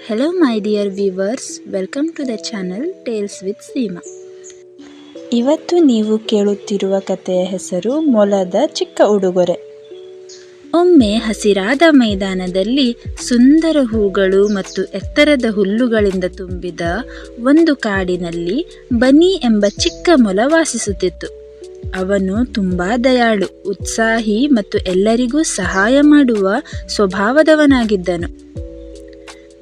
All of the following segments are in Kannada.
Hello my dear viewers, welcome to the channel Tales with Seema. ಇವತ್ತು ನೀವು ಕೇಳುತ್ತಿರುವ ಕಥೆಯ ಹೆಸರು ಮೊಲದ ಚಿಕ್ಕ ಉಡುಗೊರೆ. ಒಮ್ಮೆ ಹಸಿರಾದ ಮೈದಾನದಲ್ಲಿ ಸುಂದರ ಹೂಗಳು ಮತ್ತು ಎತ್ತರದ ಹುಲ್ಲುಗಳಿಂದ ತುಂಬಿದ ಒಂದು ಕಾಡಿನಲ್ಲಿ ಬನ್ನಿ ಎಂಬ ಚಿಕ್ಕ ಮೊಲ ವಾಸಿಸುತ್ತಿತ್ತು. ಅವನು ತುಂಬಾ ದಯಾಳು, ಉತ್ಸಾಹಿ ಮತ್ತು ಎಲ್ಲರಿಗೂ ಸಹಾಯ ಮಾಡುವ ಸ್ವಭಾವದವನಾಗಿದ್ದನು.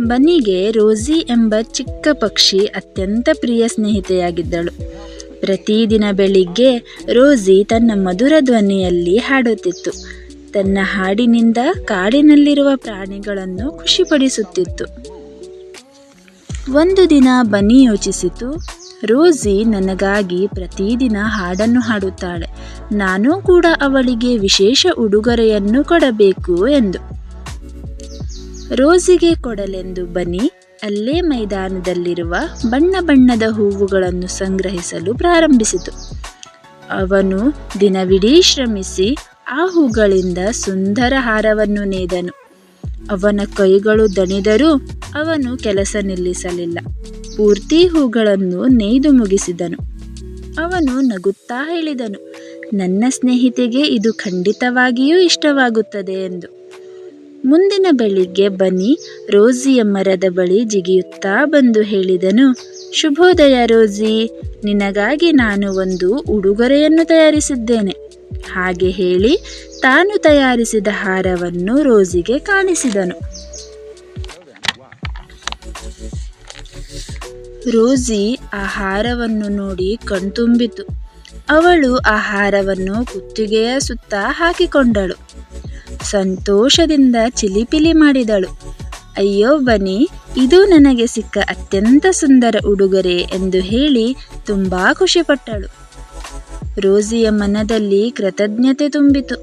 ಬನ್ನಿಗೆ ರೋಸಿ ಎಂಬ ಚಿಕ್ಕ ಪಕ್ಷಿ ಅತ್ಯಂತ ಪ್ರಿಯ ಸ್ನೇಹಿತೆಯಾಗಿದ್ದಳು. ಪ್ರತಿದಿನ ಬೆಳಿಗ್ಗೆ ರೋಸಿ ತನ್ನ ಮಧುರ ಧ್ವನಿಯಲ್ಲಿ ಹಾಡುತ್ತಿತ್ತು. ತನ್ನ ಹಾಡಿನಿಂದ ಕಾಡಿನಲ್ಲಿರುವ ಪ್ರಾಣಿಗಳನ್ನು ಖುಷಿಪಡಿಸುತ್ತಿತ್ತು. ಒಂದು ದಿನ ಬನ್ನಿ ಯೋಚಿಸಿತು, ರೋಸಿ ನನಗಾಗಿ ಪ್ರತಿದಿನ ಹಾಡನ್ನು ಹಾಡುತ್ತಾಳೆ, ನಾನು ಕೂಡ ಅವಳಿಗೆ ವಿಶೇಷ ಉಡುಗೊರೆಯನ್ನು ಕೊಡಬೇಕು ಎಂದು. ರೋಸಿಗೆ ಕೊಡಲೆಂದು ಬನ್ನಿ ಅಲ್ಲೇ ಮೈದಾನದಲ್ಲಿರುವ ಬಣ್ಣ ಬಣ್ಣದ ಹೂವುಗಳನ್ನು ಸಂಗ್ರಹಿಸಲು ಪ್ರಾರಂಭಿಸಿತು. ಅವನು ದಿನವಿಡೀ ಶ್ರಮಿಸಿ ಆ ಹೂಗಳಿಂದ ಸುಂದರ ಹಾರವನ್ನು ನೇದನು. ಅವನ ಕೈಗಳು ದಣಿದರೂ ಅವನು ಕೆಲಸ ನಿಲ್ಲಿಸಲಿಲ್ಲ. ಪೂರ್ತಿ ಹೂಗಳನ್ನು ನೇಯ್ದು ಮುಗಿಸಿದನು. ಅವನು ನಗುತ್ತಾ ಹೇಳಿದನು, ನನ್ನ ಸ್ನೇಹಿತೆಗೆ ಇದು ಖಂಡಿತವಾಗಿಯೂ ಇಷ್ಟವಾಗುತ್ತದೆ ಎಂದು. ಮುಂದಿನ ಬೆಳಿಗ್ಗೆ ಬನ್ನಿ ರೋಸಿಯ ಮರದ ಬಳಿ ಜಿಗಿಯುತ್ತಾ ಬಂದು ಹೇಳಿದನು, ಶುಭೋದಯ ರೋಸಿ, ನಿನಗಾಗಿ ನಾನು ಒಂದು ಉಡುಗೊರೆಯನ್ನು ತಯಾರಿಸಿದ್ದೇನೆ. ಹಾಗೆ ಹೇಳಿ ತಾನು ತಯಾರಿಸಿದ ಹಾರವನ್ನು ರೋಸಿಗೆ ಕಾಣಿಸಿದನು. ರೋಸಿ ಆ ಹಾರವನ್ನು ನೋಡಿ ಕಣ್ತುಂಬಿತು. ಅವಳು ಆ ಹಾರವನ್ನು ಕುತ್ತಿಗೆಯ ಸುತ್ತ ಹಾಕಿಕೊಂಡಳು. ಸಂತೋಷದಿಂದ ಚಿಲಿಪಿಲಿ ಮಾಡಿದಳು. ಅಯ್ಯೋ ಬನ್ನಿ, ಇದು ನನಗೆ ಸಿಕ್ಕ ಅತ್ಯಂತ ಸುಂದರ ಉಡುಗೊರೆ ಎಂದು ಹೇಳಿ ತುಂಬಾ ಖುಷಿಪಟ್ಟಳು. ರೋಸಿಯ ಮನದಲ್ಲಿ ಕೃತಜ್ಞತೆ ತುಂಬಿತು.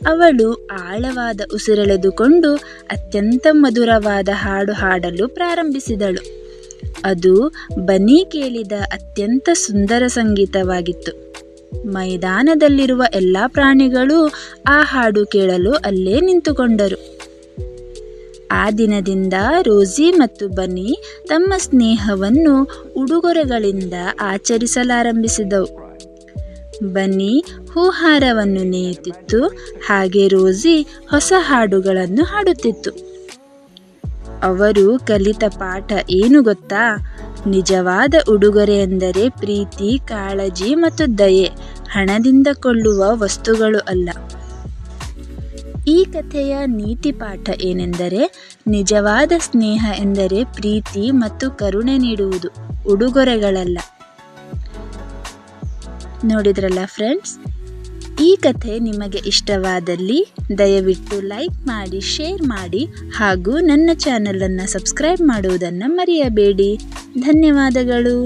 ಅವಳು ಆಳವಾದ ಉಸಿರೆಳೆದುಕೊಂಡು ಅತ್ಯಂತ ಮಧುರವಾದ ಹಾಡು ಹಾಡಲು ಪ್ರಾರಂಭಿಸಿದಳು. ಅದು ಬನ್ನಿ ಕೇಳಿದ ಅತ್ಯಂತ ಸುಂದರ ಸಂಗೀತವಾಗಿತ್ತು. ಮೈದಾನದಲ್ಲಿರುವ ಎಲ್ಲ ಪ್ರಾಣಿಗಳು ಆ ಹಾಡು ಕೇಳಲು ಅಲ್ಲೇ ನಿಂತುಕೊಂಡರು. ಆ ದಿನದಿಂದ ರೋಸಿ ಮತ್ತು ಬನ್ನಿ ತಮ್ಮ ಸ್ನೇಹವನ್ನು ಉಡುಗೊರೆಗಳಿಂದ ಆಚರಿಸಲಾರಂಭಿಸಿದವು. ಬನ್ನಿ ಹೂಹಾರವನ್ನು ನೇಯುತ್ತಿತ್ತು, ಹಾಗೆ ರೋಸಿ ಹೊಸ ಹಾಡುಗಳನ್ನು ಹಾಡುತ್ತಿತ್ತು. ಅವರು ಕಲಿತ ಪಾಠ ಏನು ಗೊತ್ತಾ? ನಿಜವಾದ ಉಡುಗೊರೆ ಎಂದರೆ ಪ್ರೀತಿ, ಕಾಳಜಿ ಮತ್ತು ದಯೆ, ಹಣದಿಂದ ಕೊಳ್ಳುವ ವಸ್ತುಗಳು ಅಲ್ಲ. ಈ ಕಥೆಯ ನೀತಿ ಪಾಠ ಏನೆಂದರೆ, ನಿಜವಾದ ಸ್ನೇಹ ಎಂದರೆ ಪ್ರೀತಿ ಮತ್ತು ಕರುಣೆ ನೀಡುವುದು, ಉಡುಗೊರೆಗಳಲ್ಲ. ನೋಡಿದ್ರಲ್ಲ ಫ್ರೆಂಡ್ಸ್, ಈ ಕಥೆ ನಿಮಗೆ ಇಷ್ಟವಾದಲ್ಲಿ ದಯವಿಟ್ಟು ಲೈಕ್ ಮಾಡಿ, ಶೇರ್ ಮಾಡಿ ಹಾಗೂ ನನ್ನ ಚಾನಲನ್ನು ಸಬ್ಸ್ಕ್ರೈಬ್ ಮಾಡುವುದನ್ನು ಮರೆಯಬೇಡಿ. ಧನ್ಯವಾದಗಳು.